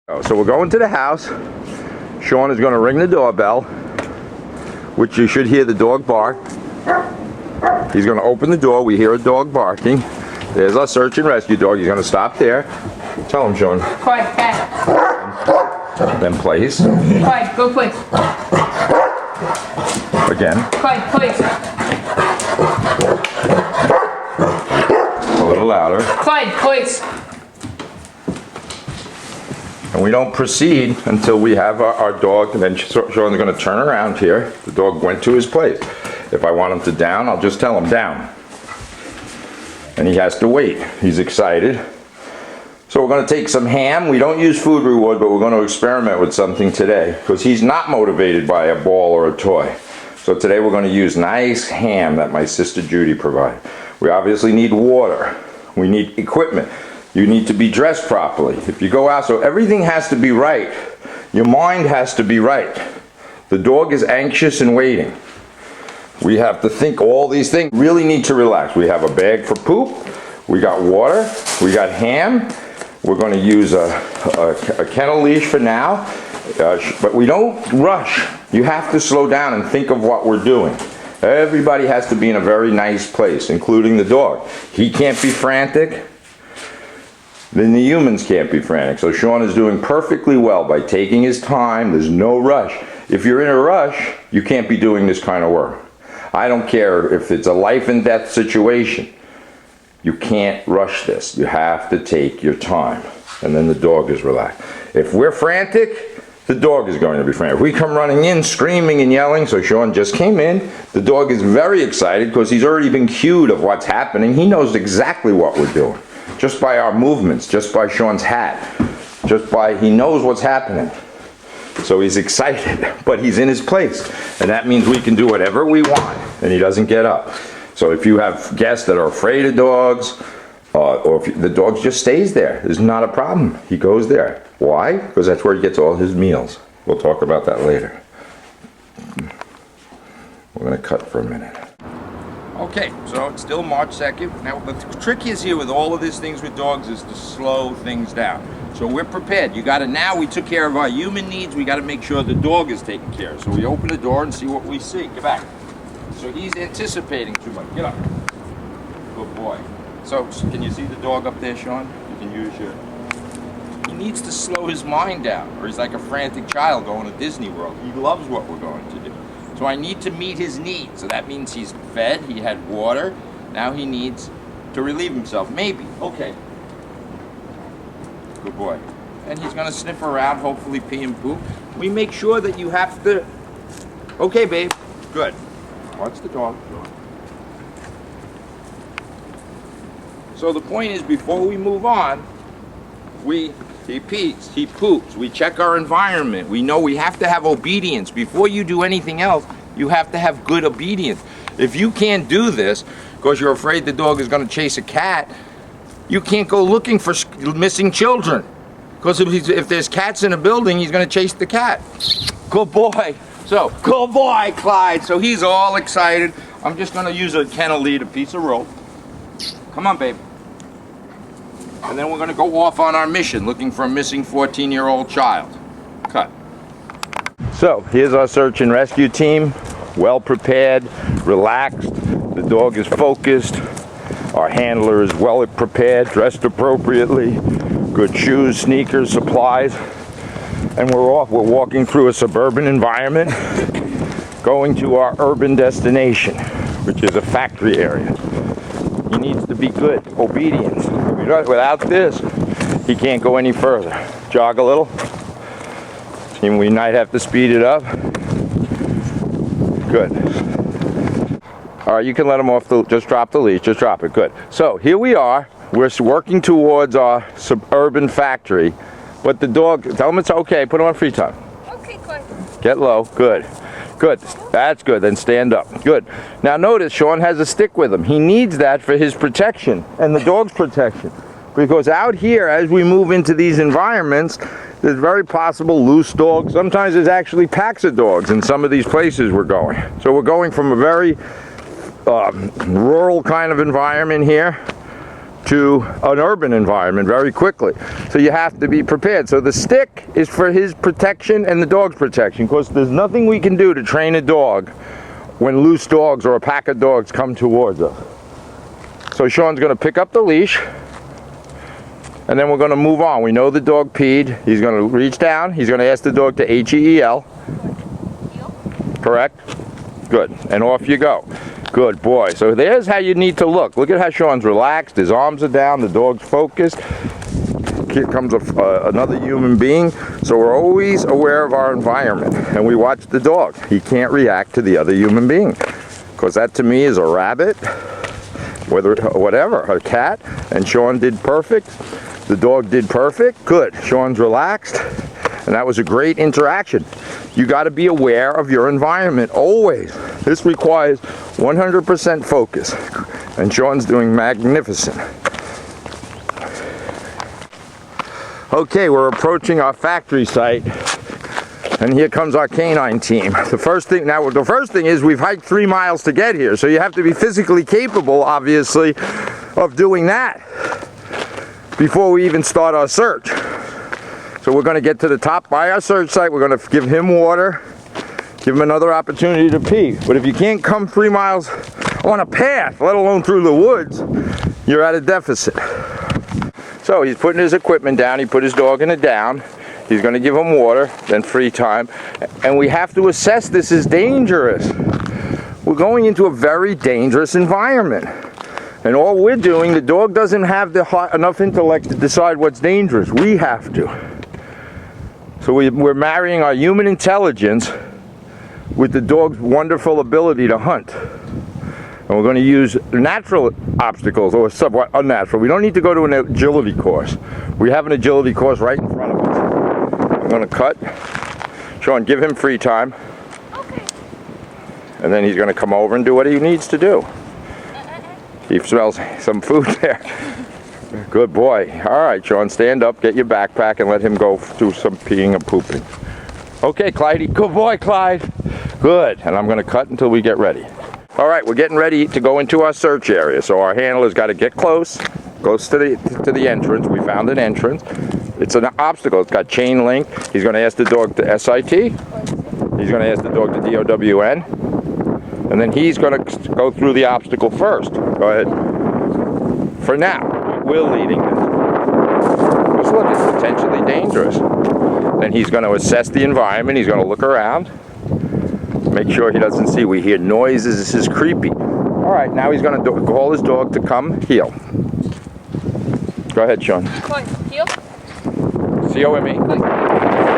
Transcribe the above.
So we're going to the house. Sean is going to ring the doorbell, which you should hear the dog bark. He's going to open the door. We hear a dog barking. There's our search and rescue dog. He's going to stop there. Tell him, Sean. Quiet, cat. Then place. Quiet, go place. Again. Quiet, place. A little louder. Quiet, place. And we don't proceed until we have our dog, and then Sean's going to turn around here. The dog went to his place. If I want him to down, I'll just tell him down. And he has to wait. He's excited. So we're going to take some ham. We don't use food reward, but we're going to experiment with something today because he's not motivated by a ball or a toy. So today we're going to use nice ham that my sister Judy provided. We obviously need water. We need equipment. You need to be dressed properly. If you go out, so everything has to be right. Your mind has to be right. The dog is anxious and waiting. We have to think all these things. Really need to relax. We have a bag for poop. We got water. We got ham. We're going to use a kennel leash for now. But we don't rush. You have to slow down and think of what we're doing. Everybody has to be in a very nice place, including the dog. He can't be frantic. Then the humans can't be frantic. So Sean is doing perfectly well by taking his time. There's no rush. If you're in a rush, you can't be doing this kind of work. I don't care if it's a life and death situation. You can't rush this. You have to take your time. And then the dog is relaxed. If we're frantic, the dog is going to be frantic. If we come running in, screaming and yelling, so Sean just came in, the dog is very excited because he's already been cued of what's happening. He knows exactly what we're doing. Just by our movements, just by Sean's hat, just by, he knows what's happening. So he's excited, but he's in his place. And that means we can do whatever we want, and he doesn't get up. So if you have guests that are afraid of dogs, or if the dog just stays there, there's not a problem. He goes there. Why? Because that's where he gets all his meals. We'll talk about that later. We're going to cut for a minute. Okay, so it's still March 2nd. Now, the trick is here with all of these things with dogs is to slow things down. So we're prepared. You got to, now we took care of our human needs, we got to make sure the dog is taken care of. So we open the door and see what we see. Get back. So he's anticipating too much. Get up. Good boy. So can you see the dog up there, Sean? You can use your... He needs to slow his mind down, or he's like a frantic child going to Disney World. He loves what we're going to do. So I need to meet his needs. So that means he's fed, he had water, now he needs to relieve himself. Maybe. Okay. Good boy. And he's going to sniff around, hopefully pee and poop. We make sure that you have to... Okay, babe. Good. Watch the dog. So the point is, before we move on, he pees, he poops, we check our environment. We know we have to have obedience. Before you do anything else, you have to have good obedience. If you can't do this, because you're afraid the dog is going to chase a cat, you can't go looking for missing children. Because if there's cats in a building, he's going to chase the cat. Good boy. So, good boy, Clyde. So he's all excited. I'm just going to use a kennel lead, a piece of rope. Come on, babe. And then we're going to go off on our mission, looking for a missing 14-year-old child. Cut. So, here's our search and rescue team. Well prepared, relaxed. The dog is focused. Our handler is well prepared, dressed appropriately. Good shoes, sneakers, supplies. And we're off. We're walking through a suburban environment, going to our urban destination, which is a factory area. He needs to be good, obedience. Without this, he can't go any further. Jog a little. And we might have to speed it up. Good. All right, you can let him off just drop the leash, just drop it, good. So here we are, we're working towards our suburban factory, but the dog, tell him it's okay, put him on free time. Okay, Clyde. Get low, good. Good, that's good, then stand up, good. Now notice Sean has a stick with him. He needs that for his protection and the dog's protection. Because out here, as we move into these environments, there's very possible loose dogs. Sometimes there's actually packs of dogs in some of these places we're going. So we're going from a very rural kind of environment here to an urban environment very quickly. So you have to be prepared. So the stick is for his protection and the dog's protection, because there's nothing we can do to train a dog when loose dogs or a pack of dogs come towards us. So Sean's going to pick up the leash, and then we're going to move on. We know the dog peed. He's going to reach down. He's going to ask the dog to H-E-E-L. Correct? Good. And off you go. Good boy. So there's how you need to look. Look at how Sean's relaxed. His arms are down. The dog's focused. Here comes another human being. So we're always aware of our environment. And we watch the dog. He can't react to the other human being. Because that to me is a rabbit, whatever, a cat. And Sean did perfect. The dog did perfect. Good. Sean's relaxed. And that was a great interaction. You got to be aware of your environment always. This requires 100% focus. And Sean's doing magnificent. Okay, we're approaching our factory site. And here comes our canine team. The first thing is we've hiked 3 miles to get here. So you have to be physically capable, obviously, of doing that before we even start our search. So we're going to get to the top by our search site. We're going to give him water, give him another opportunity to pee. But if you can't come 3 miles on a path, let alone through the woods, you're at a deficit. So he's putting his equipment down. He put his dog in a down. He's going to give him water, then free time. And we have to assess this as dangerous. We're going into a very dangerous environment. And all we're doing, the dog doesn't have enough intellect to decide what's dangerous. We have to. So we're marrying our human intelligence with the dog's wonderful ability to hunt. And we're going to use natural obstacles, or somewhat unnatural. We don't need to go to an agility course. We have an agility course right in front of us. I'm going to cut. Sean, give him free time. Okay. And then he's going to come over and do what he needs to do. He smells some food there. Good boy. All right, Sean, stand up, get your backpack, and let him go do some peeing and pooping. Okay, Clyde. Good boy, Clyde. Good. And I'm going to cut until we get ready. All right, we're getting ready to go into our search area. So our handler's got to get close to the entrance. We found an entrance. It's an obstacle. It's got chain link. He's going to ask the dog to SIT. He's going to ask the dog to DOWN. And then he's going to go through the obstacle first. Go ahead. For now, we're leading this. Just look, it's potentially dangerous. Then he's going to assess the environment. He's going to look around. Make sure he doesn't see. We hear noises. This is creepy. All right, now he's going to call his dog to come heel. Go ahead, Sean. Quiet. Heel. C-O-M-E.